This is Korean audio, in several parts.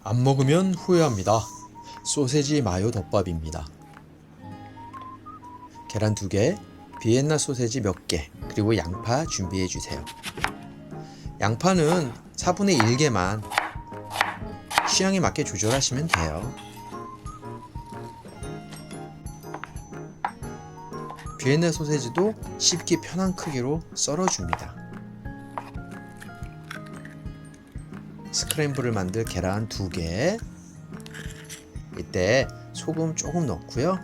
안 먹으면 후회합니다. 소세지 마요 덮밥입니다. 계란 2개, 비엔나 소세지 몇 개, 그리고 양파 준비해 주세요. 양파는 4분의 1개만 취향에 맞게 조절하시면 돼요. 비엔나 소세지도 씹기 편한 크기로 썰어줍니다. 스크램블을 만들 계란 2개, 이때 소금 조금 넣고요.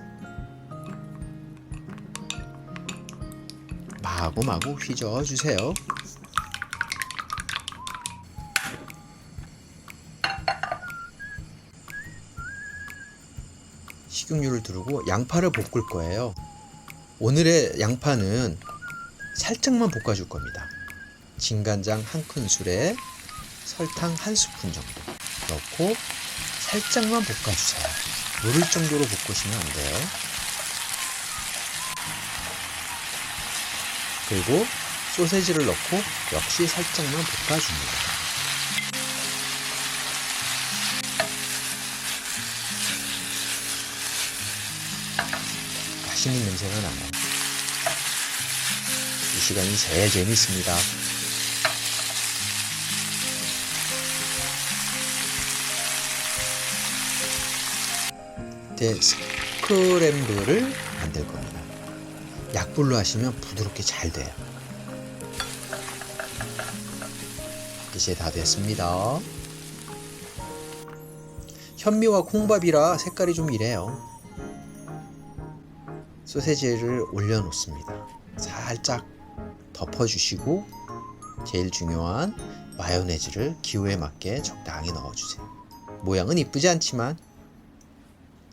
마구마구 휘저어주세요. 식용유를 두르고 양파를 볶을 거예요. 오늘의 양파는 살짝만 볶아줄 겁니다. 진간장 1큰술에 설탕 1스푼 정도 넣고 살짝만 볶아주세요. 모를 정도로 볶으시면 안 돼요. 그리고 소세지를 넣고 역시 살짝만 볶아줍니다. 맛있는 냄새가 나요. 이 시간이 제일 재밌습니다. 이제 스크램블을 만들 겁니다. 약불로 하시면 부드럽게 잘 돼요. 이제 다 됐습니다. 현미와 콩밥이라 색깔이 좀 이래요. 소세지를 올려놓습니다. 살짝 덮어주시고 제일 중요한 마요네즈를 기호에 맞게 적당히 넣어주세요. 모양은 이쁘지 않지만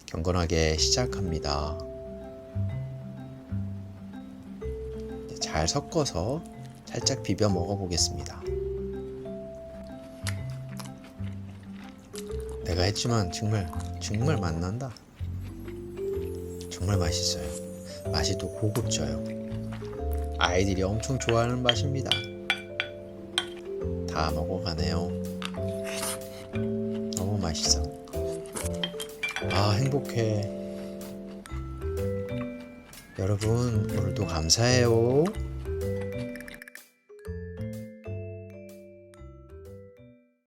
경건하게 시작합니다. 잘 섞어서 살짝 비벼 먹어보겠습니다. 내가 했지만 정말 맛난다. 정말 맛있어요. 맛이 또 고급져요. 아이들이 엄청 좋아하는 맛입니다. 다 먹어가네요. 너무 맛있어. 아, 행복해. 여러분, 오늘도 감사해요.